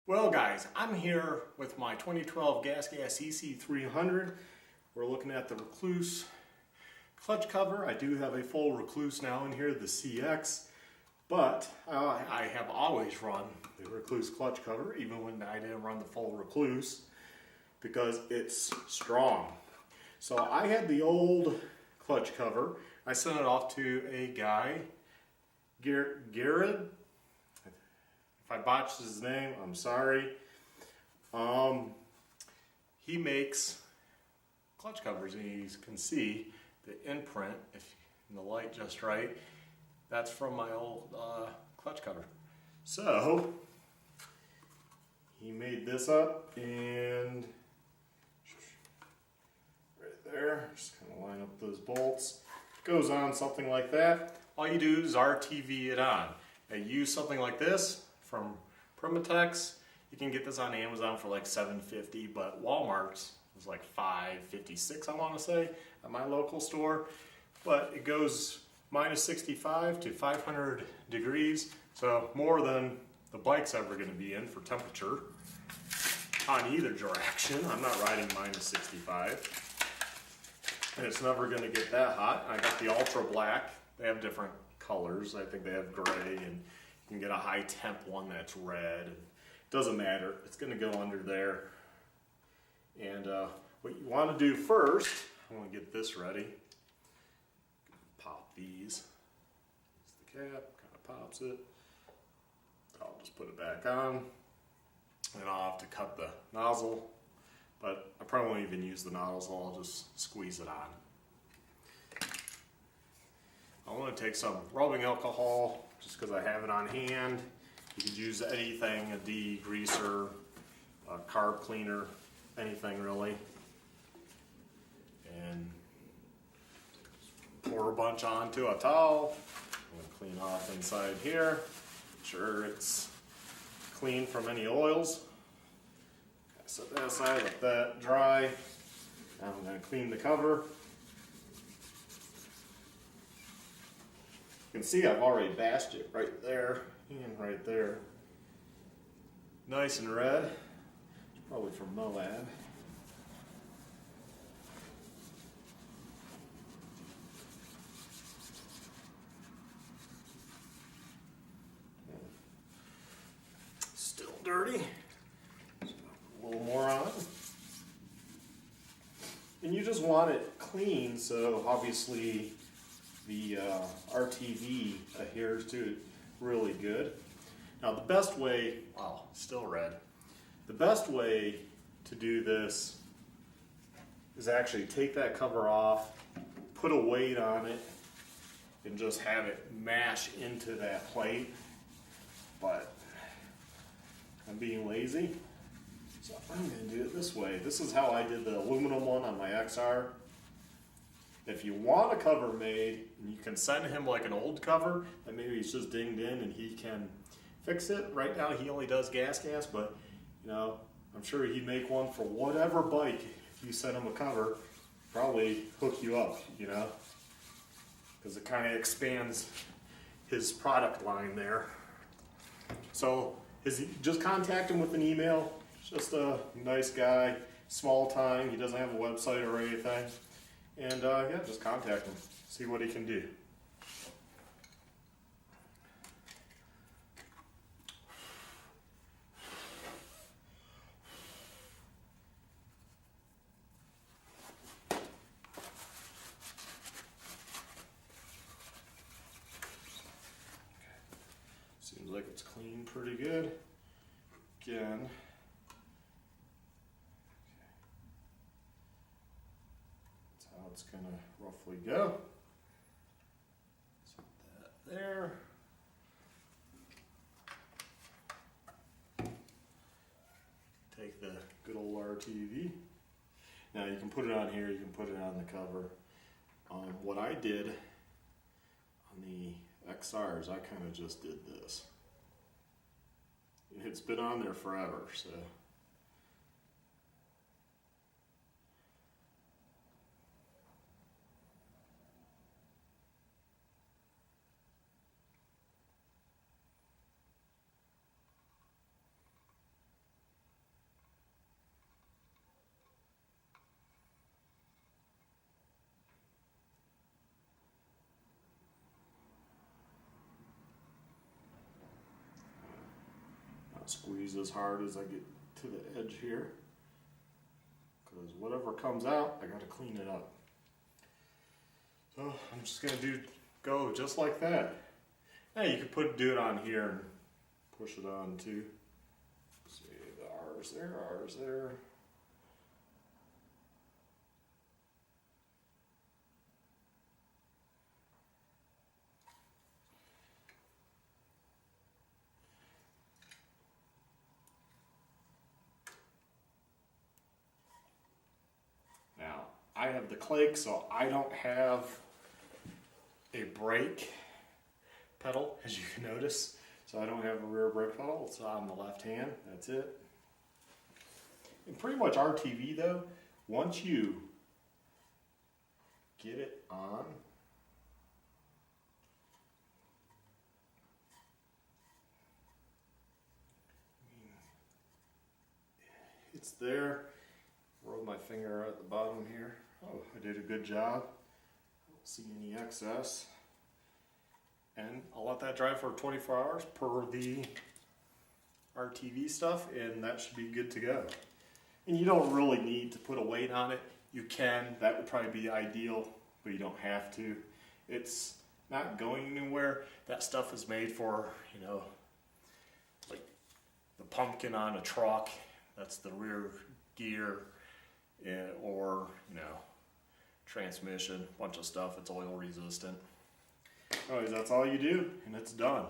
Well guys, I'm here with my 2012 GasGas EC300. We're looking at the Rekluse clutch cover. I do have a full Rekluse now in here, the CX, but I have always run the Rekluse clutch cover, even when I didn't run the full Rekluse, because it's strong. So I had the old clutch cover. I sent it off to a guy, Girard. If I botched his name, I'm sorry. He makes clutch covers, and you can see the imprint, if in the light just right, that's from my old clutch cover. So he made this up, and right there, just kind of line up those bolts. Goes on something like that. All you do is RTV it on. I use something like this from Primitex. You can get this on Amazon for like $7.50, but Walmart's was like $5.56, I want to say, at my local store. But it goes minus 65 to 500 degrees, so more than the bike's ever going to be in for temperature on either direction. I'm not riding minus 65. And it's never going to get that hot. I got the ultra black. They have different colors. I think they have gray, and you can get a high temp one that's red. It doesn't matter. It's going to go under there. And what you want to do first, I want to get this ready. Pop these. Here's the cap. Kind of pops it. I'll just put it back on. And I'll have to cut the nozzle. But I probably won't even use the nozzle, I'll just squeeze it on. I want to take some rubbing alcohol, just because I have it on hand. You could use anything, a degreaser, a carb cleaner, anything really. And pour a bunch onto a towel. I'm going to clean off inside here. Make sure it's clean from any oils. Set that aside, let that dry. Now I'm going to clean the cover. You can see I've already bashed it right there and right there. Nice and red. It's probably from Moab. Still dirty. A little more on. And you just want it clean, so obviously the RTV adheres to it really good. Now the best way, wow, still red. The best way to do this is actually take that cover off, put a weight on it, and just have it mash into that plate. But I'm being lazy. So I'm going to do it this way. This is how I did the aluminum one on my XR. If you want a cover made, you can send him like an old cover that maybe he's just dinged in and he can fix it. Right now he only does GasGas, but you know, I'm sure he'd make one for whatever bike. If you send him a cover, probably hook you up, you know, because it kind of expands his product line there. So just contact him with an email. Just a nice guy, small time, he doesn't have a website or anything. And yeah, just contact him, see what he can do. Seems like it's clean pretty good. Again, it's going to roughly go. Set that there. Take the good old RTV. Now you can put it on here, you can put it on the cover. What I did on the XRs, I kind of just did this. It's been on there forever, so. Not squeeze as hard as I get to the edge here, because whatever comes out, I got to clean it up. So I'm just going to go just like that. Now you could do it on here and push it on too. See the R's there, R's there. Now I have the Clake, so I don't have a brake pedal, as you can notice. So I don't have a rear brake pedal. It's on the left hand. That's it. And pretty much RTV though, once you get it on, it's there. Roll my finger at the bottom here. Oh, I did a good job. I don't see any excess. And I'll let that dry for 24 hours per the RTV stuff, and that should be good to go. And you don't really need to put a weight on it. You can, that would probably be ideal, but you don't have to. It's not going anywhere. That stuff is made for, you know, like the pumpkin on a truck. That's the rear gear, or, you know, transmission, bunch of stuff. It's oil resistant. Anyways, that's all you do, and it's done.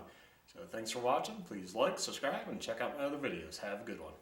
So thanks for watching. Please like, subscribe, and check out my other videos. Have a good one.